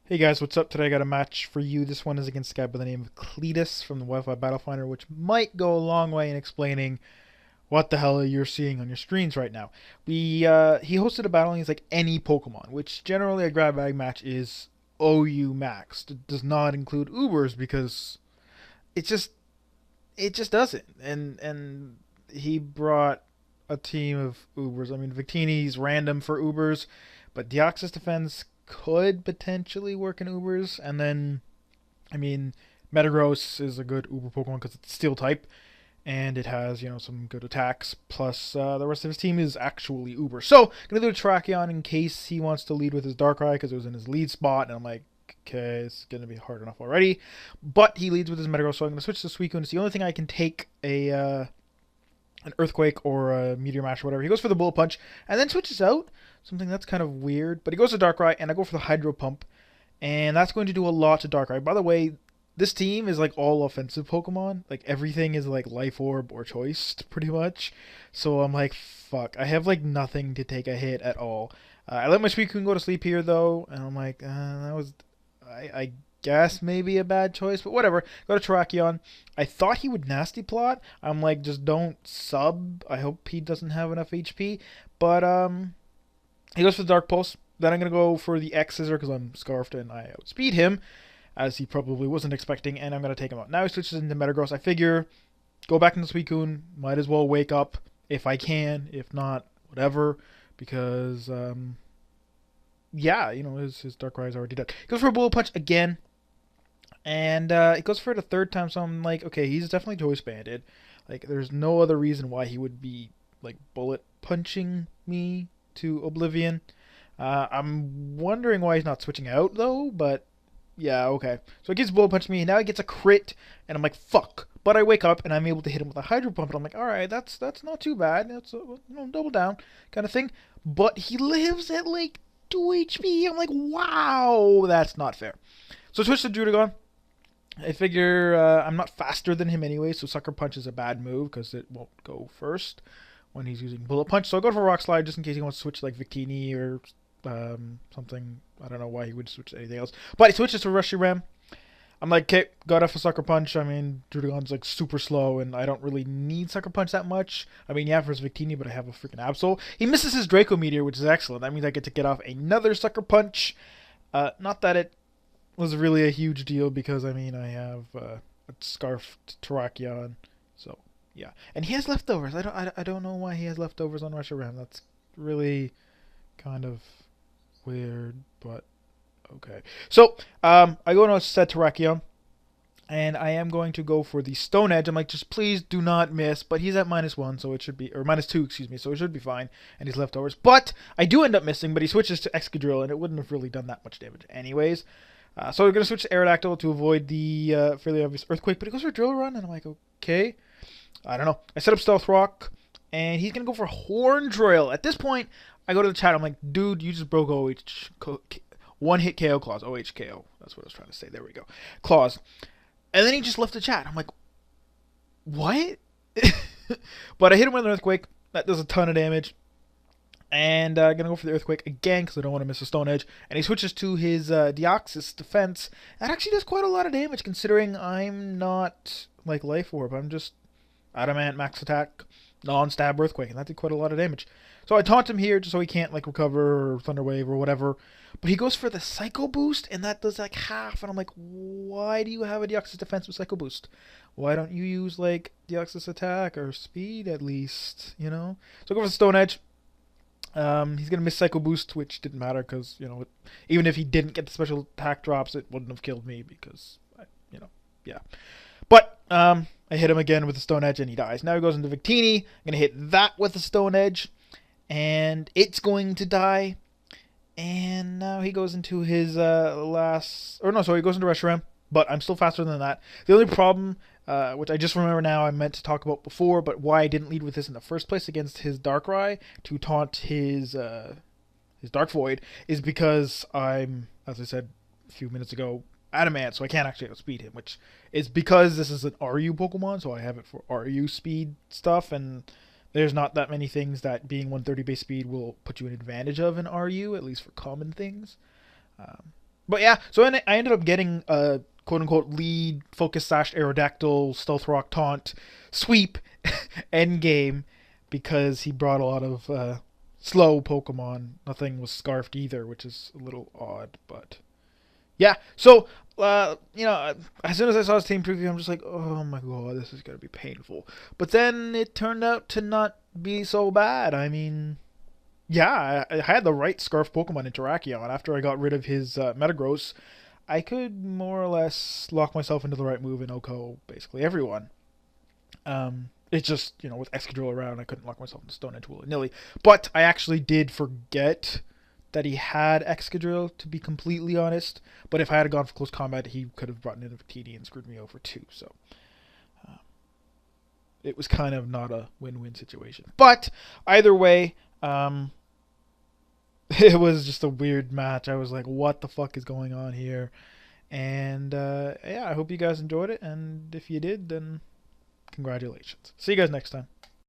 Hey guys, what's up? Today I got a match for you. This one is against a guy by the name of Cletus from the Wi-Fi Battle, which might go a long way in explaining what the hell you're seeing on your screens right now. He hosted a battle and he's like any Pokemon, which generally a grab bag match is OU maxed. It does not include Ubers because it just doesn't. And he brought a team of Ubers. I mean, Victini's random for Ubers, but Deoxys defense could potentially work in Ubers. And then, I mean, Metagross is a good Uber Pokemon because it's Steel type, and it has some good attacks. Plus, the rest of his team is actually Uber. So, gonna do a Tracheon in case he wants to lead with his Darkrai because it was in his lead spot, and I'm like, okay, it's gonna be hard enough already. But he leads with his Metagross, so I'm gonna switch to Suicune. It's the only thing I can take an Earthquake or a Meteor Mash or whatever. He goes for the Bullet Punch and then switches out. Something that's kind of weird. But he goes to Darkrai, and I go for the Hydro Pump. And that's going to do a lot to Darkrai. By the way, this team is like all offensive Pokemon. Like everything is like Life Orb or Choice, pretty much. So I'm like, fuck. I have like nothing to take a hit at all. I let my Suicune go to sleep here though, and I'm like, that was, I guess maybe a bad choice, but whatever. Go to Terrakion. I thought he would Nasty Plot. I'm like, just don't sub. I hope he doesn't have enough HP. But he goes for the Dark Pulse. Then I'm gonna go for the X Scissor because I'm Scarfed and I outspeed him, as he probably wasn't expecting, and I'm gonna take him out. Now he switches into Metagross. I figure go back into Suicune. Might as well wake up if I can. If not, whatever. Because yeah, his Darkrai is already dead. He goes for a Bullet Punch again. And it goes for it a third time, so I'm like, okay, he's definitely choice banded. Like, there's no other reason why he would be like bullet punching me to oblivion. I'm wondering why he's not switching out though, but yeah, okay. So he gets bullet punch me, and now he gets a crit, and I'm like, fuck. But I wake up and I'm able to hit him with a Hydro Pump, and I'm like, all right, that's not too bad. That's double down kind of thing. But he lives at like 2 HP. I'm like, wow, that's not fair. So switch to Druddigon. I figure I'm not faster than him anyway, so Sucker Punch is a bad move because it won't go first when he's using Bullet Punch. So I go for Rock Slide just in case he wants to switch like Victini or something. I don't know why he would switch to anything else. But he switches to Reshiram. I'm like, okay, got off a Sucker Punch. I mean, Druddigon's like super slow, and I don't really need Sucker Punch that much. I mean, yeah, for his Victini, but I have a freaking Absol. He misses his Draco Meteor, which is excellent. That means I get to get off another Sucker Punch. Not that it was really a huge deal because I mean I have a Scarfed Terrakion, so yeah, and he has leftovers. I don't know why he has leftovers on Reshiram. That's really kind of weird, but okay. So I go to set Terrakion, and I am going to go for the Stone Edge. I'm like, just please do not miss. But he's at -1, so it should be, or -2, excuse me. So it should be fine. And he's leftovers. But I do end up missing. But he switches to Excadrill, and it wouldn't have really done that much damage, anyways. So we're going to switch to Aerodactyl to avoid the fairly obvious Earthquake. But he goes for Drill Run, and I'm like, okay. I don't know. I set up Stealth Rock, and he's going to go for Horn Drill. At this point, I go to the chat. I'm like, dude, you just broke one hit KO clause. OHKO. That's what I was trying to say. There we go. Clause. And then he just left the chat. I'm like, what? But I hit him with an Earthquake. That does a ton of damage. And I'm going to go for the Earthquake again because I don't want to miss a Stone Edge. And he switches to his Deoxys defense. That actually does quite a lot of damage considering I'm not like Life Orb. I'm just Adamant, Max Attack, Non-Stab Earthquake. And that did quite a lot of damage. So I taunt him here just so he can't like recover or Thunder Wave or whatever. But he goes for the Psycho Boost and that does like half. And I'm like, why do you have a Deoxys defense with Psycho Boost? Why don't you use like Deoxys Attack or Speed at least, So I go for the Stone Edge. He's going to miss Psycho Boost, which didn't matter because, even if he didn't get the special attack drops, it wouldn't have killed me because, yeah. But I hit him again with the Stone Edge and he dies. Now he goes into Victini. I'm going to hit that with the Stone Edge and it's going to die. And now he goes into his he goes into Reshiram, but I'm still faster than that. The only problem, which I just remember now I meant to talk about before, but why I didn't lead with this in the first place against his Darkrai to taunt his Dark Void is because I'm, as I said a few minutes ago, Adamant, so I can't actually outspeed him, which is because this is an RU Pokemon, so I have it for RU speed stuff, and there's not that many things that being 130 base speed will put you an advantage of in RU, at least for common things. But yeah, so I ended up getting a quote-unquote lead focus sash Aerodactyl stealth rock taunt sweep end game because he brought a lot of slow Pokemon. Nothing was scarfed either, which is a little odd, but yeah. So as soon as I saw his team preview, I'm just like, oh my god, this is gonna be painful. But then it turned out to not be so bad. I mean, yeah, I had the right Scarf Pokemon in Terrakion. After I got rid of his Metagross, I could more or less lock myself into the right move and OHKO basically everyone. It's just, with Excadrill around, I couldn't lock myself into Stone Edge willy-nilly. But I actually did forget that he had Excadrill, to be completely honest. But if I had gone for close combat, he could have brought in a TD and screwed me over too. So it was kind of not a win-win situation. But either way, it was just a weird match. I was like, what the fuck is going on here? And yeah, I hope you guys enjoyed it. And if you did, then congratulations. See you guys next time.